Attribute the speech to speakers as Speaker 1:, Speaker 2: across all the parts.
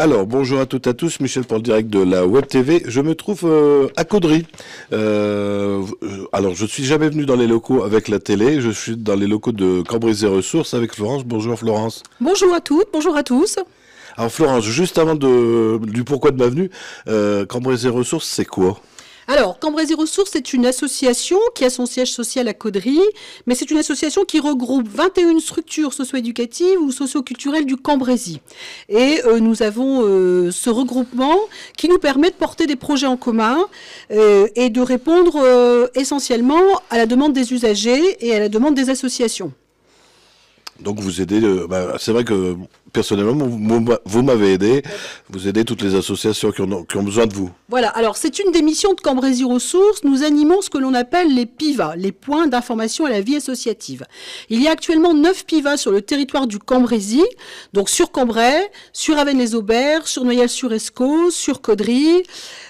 Speaker 1: Alors, bonjour à toutes et à tous, Michel pour le direct de la Web TV. Je me trouve à Caudry. Alors, je suis jamais venu dans les locaux avec la télé, je suis dans les locaux de Cambrésis Ressources avec Florence. Bonjour Florence.
Speaker 2: Bonjour à toutes, bonjour à tous.
Speaker 1: Alors Florence, juste avant du pourquoi de ma venue, Cambrésis Ressources, c'est quoi ?
Speaker 2: Alors, Cambrésis Ressources est une association qui a son siège social à Caudry, mais c'est une association qui regroupe 21 structures socio-éducatives ou socio-culturelles du Cambrésis. Et nous avons ce regroupement qui nous permet de porter des projets en commun et de répondre essentiellement à la demande des usagers et à la demande des associations.
Speaker 1: Donc vous aidez, c'est vrai que personnellement vous m'avez aidé, vous aidez toutes les associations qui ont besoin de vous.
Speaker 2: Voilà, alors c'est une des missions de Cambrésis Ressources, nous animons ce que l'on appelle les PIVA, les points d'information à la vie associative. Il y a actuellement 9 PIVA sur le territoire du Cambrésis, donc sur Cambrai, sur Avesnes-les-Aubert, sur Noyelles-sur-Escaut, sur Caudry,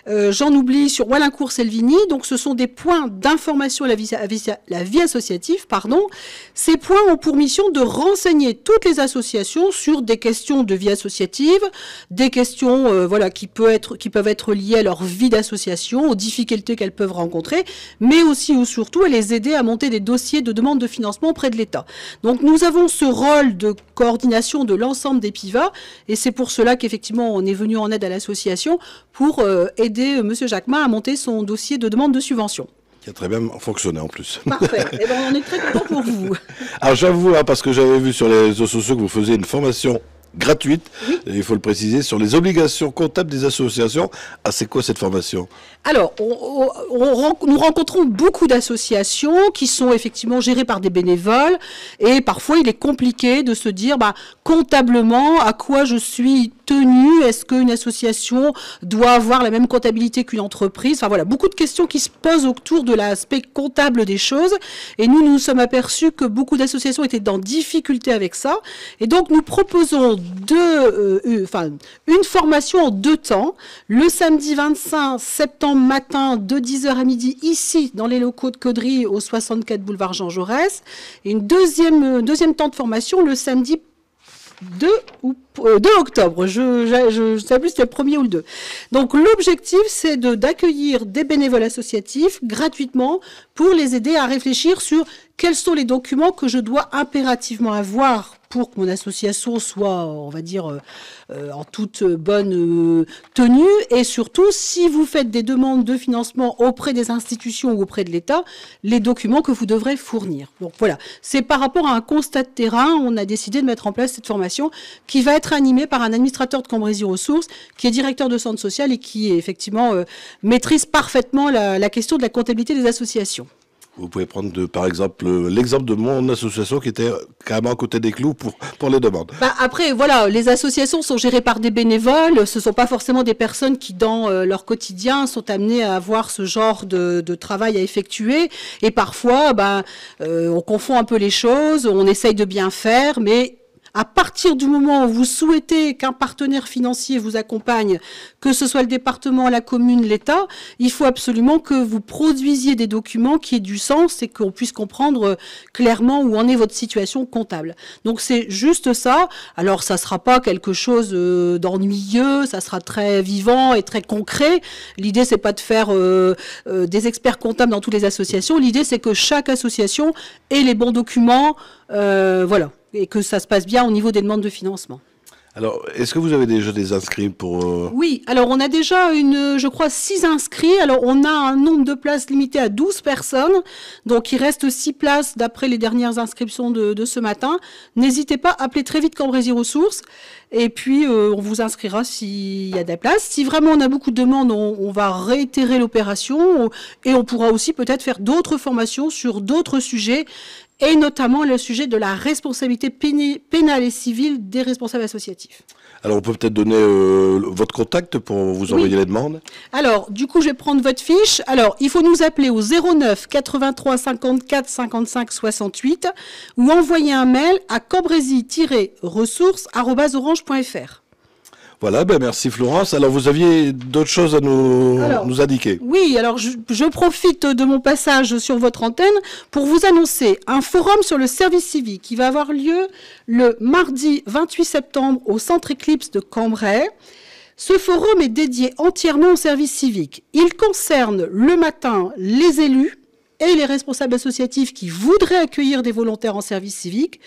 Speaker 2: j'en oublie, sur Wallincourt-Selvigny, donc ce sont des points d'information à la vie associative, pardon. Ces points ont pour mission de renseigner toutes les associations sur des questions de vie associative, des questions qui peuvent être liées à leur vie d'association, aux difficultés qu'elles peuvent rencontrer, mais aussi ou surtout à les aider à monter des dossiers de demande de financement auprès de l'État. Donc nous avons ce rôle de coordination de l'ensemble des PIVA, et c'est pour cela qu'effectivement on est venu en aide à l'association pour aider M. Jacquemin à monter son dossier de demande de subvention.
Speaker 1: Qui a très bien fonctionné en plus.
Speaker 2: Parfait. Eh bien, on est très content pour vous.
Speaker 1: Alors j'avoue, parce que j'avais vu sur les réseaux sociaux que vous faisiez une formation gratuite, oui. Et il faut le préciser, sur les obligations comptables des associations. Ah, c'est quoi cette formation ?
Speaker 2: Alors, nous rencontrons beaucoup d'associations qui sont effectivement gérées par des bénévoles et parfois il est compliqué de se dire comptablement à quoi je suis tenu, est-ce qu'une association doit avoir la même comptabilité qu'une entreprise ? Enfin voilà, beaucoup de questions qui se posent autour de l'aspect comptable des choses et nous sommes aperçus que beaucoup d'associations étaient dans difficulté avec ça et donc nous proposons une formation en 2 temps, le samedi 25 septembre matin de 10h à midi ici dans les locaux de Caudry au 64 boulevard Jean Jaurès et une deuxième temps de formation le samedi 2 octobre, je ne sais plus si c'était le 1er ou le 2. Donc l'objectif c'est d'accueillir des bénévoles associatifs gratuitement pour les aider à réfléchir sur quels sont les documents que je dois impérativement avoir pour que mon association soit, on va dire, en toute bonne tenue. Et surtout, si vous faites des demandes de financement auprès des institutions ou auprès de l'État, les documents que vous devrez fournir. Donc voilà, c'est par rapport à un constat de terrain, on a décidé de mettre en place cette formation qui va être animée par un administrateur de Cambrésis Ressources, qui est directeur de centre social et qui, effectivement, maîtrise parfaitement la question de la comptabilité des associations.
Speaker 1: Vous pouvez prendre par exemple l'exemple de mon association qui était carrément à côté des clous pour les demandes.
Speaker 2: Après, voilà, les associations sont gérées par des bénévoles. Ce ne sont pas forcément des personnes qui, dans leur quotidien, sont amenées à avoir ce genre de travail à effectuer. Et parfois, on confond un peu les choses, on essaye de bien faire, mais à partir du moment où vous souhaitez qu'un partenaire financier vous accompagne, que ce soit le département, la commune, l'État, il faut absolument que vous produisiez des documents qui aient du sens et qu'on puisse comprendre clairement où en est votre situation comptable. Donc c'est juste ça. Alors ça ne sera pas quelque chose d'ennuyeux, ça sera très vivant et très concret. L'idée c'est pas de faire des experts comptables dans toutes les associations. L'idée c'est que chaque association ait les bons documents, voilà. Et que ça se passe bien au niveau des demandes de financement.
Speaker 1: Alors, est-ce que vous avez déjà des inscrits pour...
Speaker 2: Oui, alors on a déjà je crois 6 inscrits. Alors on a un nombre de places limité à 12 personnes. Donc il reste 6 places d'après les dernières inscriptions de ce matin. N'hésitez pas, appelez très vite Cambrésis Ressources. Et puis on vous inscrira s'il y a des places. Si vraiment on a beaucoup de demandes, on va réitérer l'opération. Et on pourra aussi peut-être faire d'autres formations sur d'autres sujets. Et notamment le sujet de la responsabilité pénale et civile des responsables associatifs.
Speaker 1: Alors, on peut peut-être donner votre contact pour vous envoyer les demandes.
Speaker 2: Alors, du coup, je vais prendre votre fiche. Alors, il faut nous appeler au 09 83 54 55 68 ou envoyer un mail à cambrésis-ressources@orange.fr.
Speaker 1: Voilà, ben merci Florence. Alors vous aviez d'autres choses à nous indiquer.
Speaker 2: Oui, alors je profite de mon passage sur votre antenne pour vous annoncer un forum sur le service civique qui va avoir lieu le mardi 28 septembre au Centre Éclipse de Cambrai. Ce forum est dédié entièrement au service civique. Il concerne le matin les élus et les responsables associatifs qui voudraient accueillir des volontaires en service civique.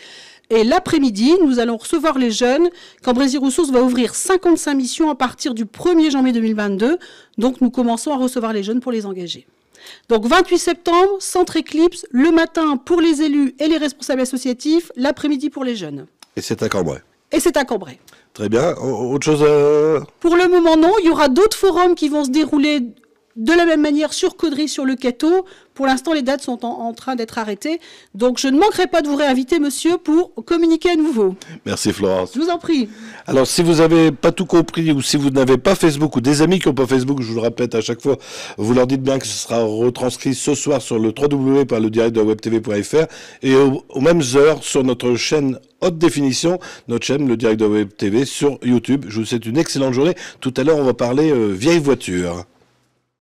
Speaker 2: Et l'après-midi, nous allons recevoir les jeunes. Cambrésis Ressources va ouvrir 55 missions à partir du 1er janvier 2022. Donc nous commençons à recevoir les jeunes pour les engager. Donc 28 septembre, Centre Éclipse, le matin pour les élus et les responsables associatifs, l'après-midi pour les jeunes.
Speaker 1: Et c'est à Cambrai.
Speaker 2: Et c'est à Cambrai.
Speaker 1: Très bien. Autre chose à...
Speaker 2: Pour le moment, non. Il y aura d'autres forums qui vont se dérouler de la même manière sur Caudry, sur le Cateau. Pour l'instant, les dates sont en train d'être arrêtées. Donc, je ne manquerai pas de vous réinviter, monsieur, pour communiquer à nouveau.
Speaker 1: Merci, Florence.
Speaker 2: Je vous en prie.
Speaker 1: Alors, si vous n'avez pas tout compris ou si vous n'avez pas Facebook ou des amis qui n'ont pas Facebook, je vous le répète à chaque fois, vous leur dites bien que ce sera retranscrit ce soir sur le www.ledirectdewebtv.fr et aux mêmes heures sur notre chaîne haute définition, notre chaîne, le Direct de Web TV, sur YouTube. Je vous souhaite une excellente journée. Tout à l'heure, on va parler vieilles voitures.